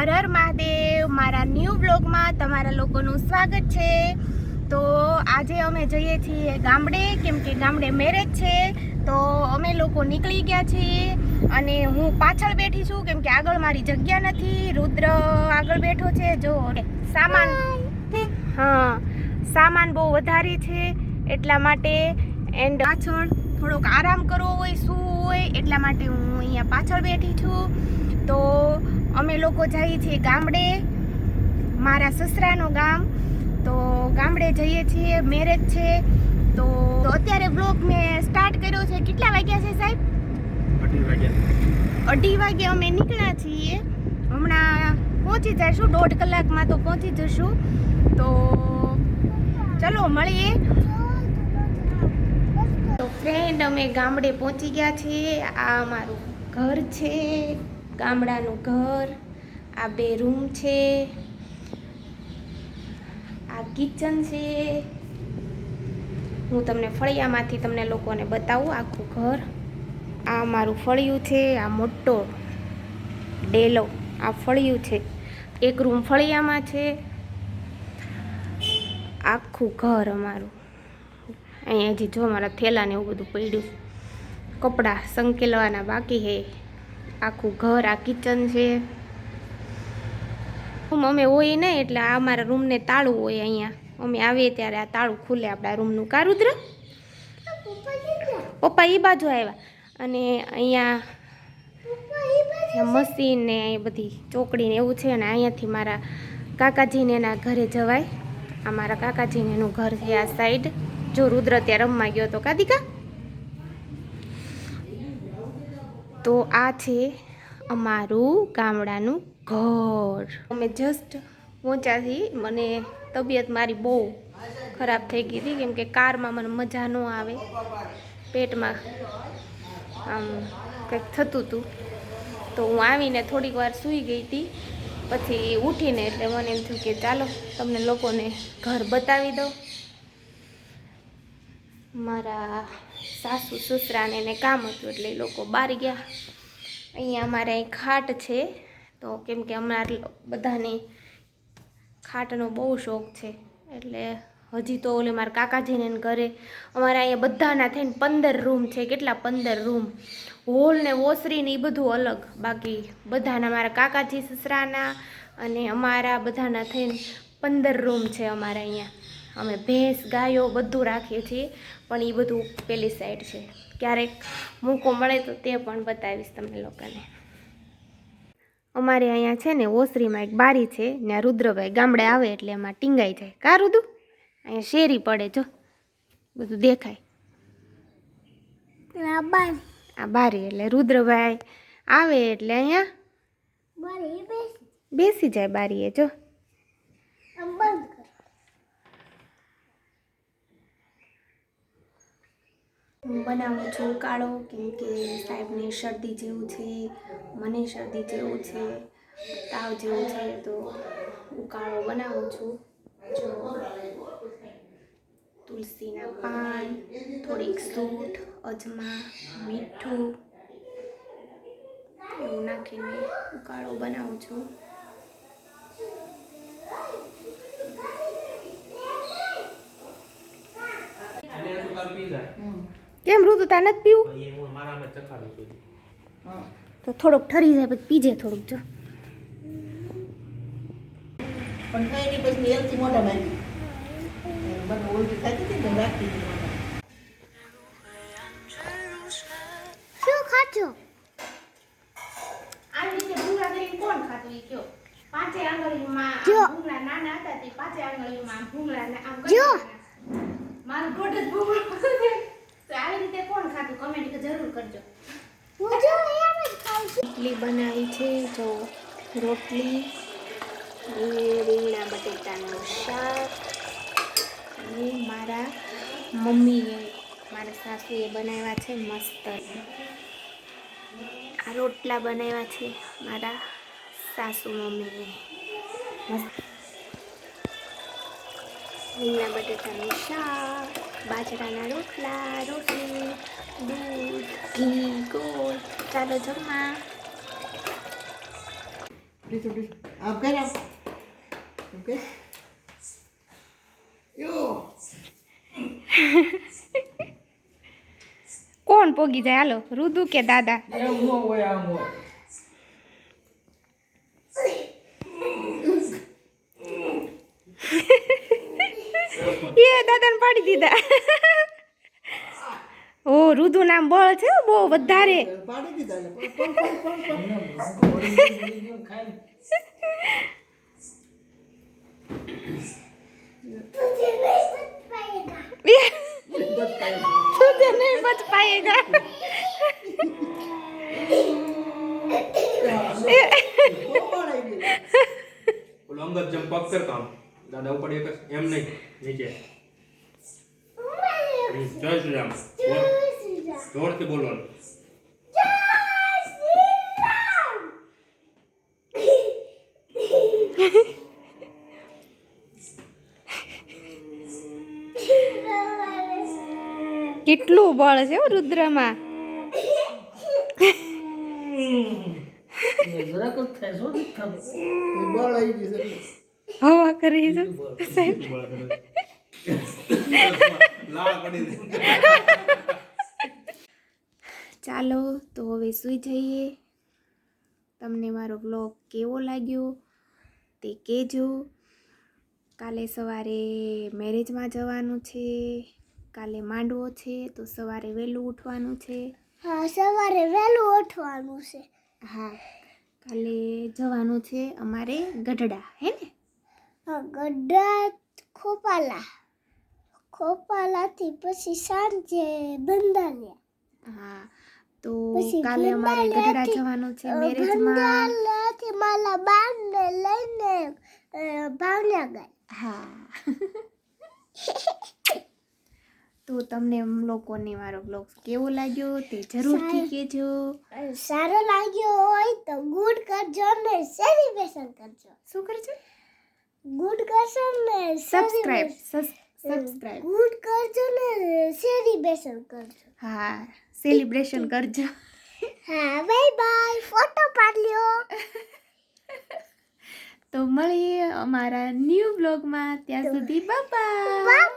હર હર મહાદેવ। મારા ન્યૂ બ્લોગમાં તમારા લોકોનું સ્વાગત છે। તો આજે અમે જઈએ છીએ ગામડે, કેમ કે ગામડે મેરેજ છે। તો અમે લોકો નીકળી ગયા છીએ અને હું પાછળ બેઠી છું, કેમ કે આગળ મારી જગ્યા નથી। રુદ્ર આગળ બેઠો છે। જો સામાન, હા સામાન બહુ વધારે છે એટલા માટે, એન્ડ પાછળ થોડોક આરામ કરવો હોય, શું હોય એટલા માટે હું અહીંયા પાછળ બેઠી છું। તો અમે લોકો જઈએ છીએ ગામડે, મારા સસરાનું ગામ। તો ગામડે જઈએ છીએ, મેરેજ છે। તો અત્યારે બ્લોગ મેં સ્ટાર્ટ કર્યો છે। કેટલા વાગ્યા છે સાહેબ? 2:30 વાગે અમે નીકળ્યા છીએ। હમણાં પહોંચી જઈશું, 1.5 કલાકમાં તો પહોંચી જશું। તો ચલો મળીએ। તો ફ્રેન્ડ, અમે ગામડે પહોંચી ગયા છીએ। આ અમારું ઘર છે, ગામડાનું ઘર। આ 2 રૂમ છે, આ કિચન છે। હું તમને ફળિયામાંથી તમને લોકોને બતાવું આખું ઘર। આ અમારું ફળિયું છે, આ મોટો ડેલો આ ફળિયું છે। એક રૂમ ફળિયામાં છે, આખું ઘર અમારું। અહીંયા હજી જો મારા થેલા ને એવું બધું પડ્યું, કપડાં સંકેલવાના બાકી છે। આખું ઘર આ કિચન છે। અમે હોય નહીં એટલે આ અમારા રૂમને તાળું હોય। અહીંયા અમે આવીએ ત્યારે આ તાળું ખુલે આપણા રૂમનું। કા રુદ્ર? પપ્પા એ બાજુ આવ્યા। અને અહીંયા મશીન ને એ બધી ચોકડી ને એવું છે। અને અહીંયાથી મારા કાકાજીને એના ઘરે જવાય। આ મારા કાકાજીને એનું ઘર છે આ સાઈડ। જો રુદ્ર ત્યાં રમવા ગયો તો કાદિકા। તો આ છે અમારું ગામડાનું ઘર। અમે જસ્ટ પહોંચ્યા છીએ। મને તબિયત મારી બહુ ખરાબ થઈ ગઈ હતી, કેમ કે કારમાં મને મજા ન આવે, પેટમાં આમ કંઈક થતું હતું। તો હું આવીને થોડીક વાર સૂઈ ગઈ હતી, પછી ઉઠીને એટલે મને એમ થયું કે ચાલો તમને લોકોને ઘર બતાવી દઉં। મારા સાસુ સસરાને એને કામ હતું એટલે એ લોકો બહાર ગયા। અહીંયા અમારે અહીં ખાટ છે। તો કેમ કે અમારા બધાને ખાટનો બહુ શોખ છે, એટલે હજી તો ઓલે મારા કાકાજીને ઘરે અમારે અહીંયા બધાના થઈને 15 રૂમ છે। કેટલા 15 રૂમ, હોલ ને ઓસરી ને એ બધું અલગ। બાકી બધાના મારા કાકાજી સસરાના અને અમારા બધાના થઈને 15 રૂમ છે અમારે અહીંયા। અમે ભેંસ ગાયો બધું રાખીએ છીએ, પણ એ બધું પેલી સાઈડ છે। ક્યારેક મોકો મળે તો તે પણ બતાવીશ તમને લોકોને। અમારે અહીંયા છે ને ઓસરીમાં એક બારી છે, ને રુદ્રભાઈ ગામડે આવે એટલે એમાં ટીંગાઈ જાય। કા રુદુ? અહીંયા શેરી પડે, જો બધું દેખાય। આ બારી એટલે રુદ્રભાઈ આવે એટલે અહીંયા બેસી જાય બારીએ। જો હું બનાવું છું ઉકાળો, કેમ કે સાહેબને શરદી જેવું છે, મને શરદી જેવું છે, તાવ જેવું છે। તો ઉકાળો બનાવું છું। જો તુલસીના પાન, થોડીક સૂંઠ, અજમા, મીઠું એવું નાખીને ઉકાળો બનાવું છું। કેમ ઋતુ તા નથી પીવું? તો થોડોક ઠરી જાય પછી પીજે થોડુંક। જો શું ખાચો? આવી રીતે ભૂંગળા કરીને કોણ ખાતું એ કયો? 5 આંગળીમાં ભૂંગળા નાના હતા તે 5 આંગળીમાં ભૂંગળા આમ જો મારું ગોડ જ ભૂંગળું છે। તો આવી રીતે કોણ ખાતું? કમેન્ટ જરૂર કરજો। હું જો એમ જ ખાઉં છું। રોટલી બનાવી છે, જો રોટલી અને રીંગણા બટેટાનું શાક, અને મારા મમ્મીએ, મારા સાસુએ બનાવ્યા છે મસ્ત। આ રોટલા બનાવ્યા છે મારા સાસુ મમ્મીએ મસ્ત। રીંગણા બટેટાનું શાક, બાજરાના રોટલા, રોટલી, દૂધ, ઘી, ગોળ। ચાલો જમવા। આમ કર આમ ઓકે યો કોણ પોગી જાય હાલો, રુદુ કે દાદા? એમ નો હોય આમ હોય એ દાદાને પાડી દીધા. ઓ રુદુ નામ બળ છે હો, બહુ વધારે. પાડી દીધા ને ખાઈ तुझे नहीं बच पाएगा. ઓલો અંગત જેમ પગ કરતો આમ દાદા ઉપર એક એમ નહીં નીચે જય શ્રી રામ જોરથી બોલવાનું કેટલું બળ છે હો રુદ્રમાં. જરા કર થાય શું થતું બળ આવી ગયું છે હવા કરી છે લાળ પડી દે. ચાલો તો હવે સૂઈ જઈએ. તમને મારો બ્લોગ કેવો લાગ્યો તે કહેજો. કાલે સવારે મેરેજમાં જવાનું છે, કાલે માંડવો છે તો સવારે વહેલું ઉઠવાનું છે. હા સવારે વહેલું ઉઠવાનું છે. હા કાલે જવાનું છે અમારે ગઢડા, હે ને? હા ગઢડા ખોપાલાથી પછી સાંજે બંધાલિયા. હા તો પછી કાલે અમારે ગઢડા જવાનું છે મેરેજમાં. બંધાલિયાથી મારા બાને લઈને ભાવનગર. હા તો તમને લોકોને મારો બ્લોગ કેવો લાગ્યો તે જરૂરથી કહેજો. સારો લાગ્યો હોય તો ગુડ કરજો ને સેલિબ્રેશન કરજો. શું કરજો? ગુડ કરજો ને સબસ્ક્રાઇબ. ગુડ કરજો ને સેલિબ્રેશન કરજો. હા સેલિબ્રેશન કરજો. હા બાય બાય. ફોટો પાડ્યો. તો મળીએ અમારા ન્યૂ બ્લોગમાં. ત્યાં સુધી બાય.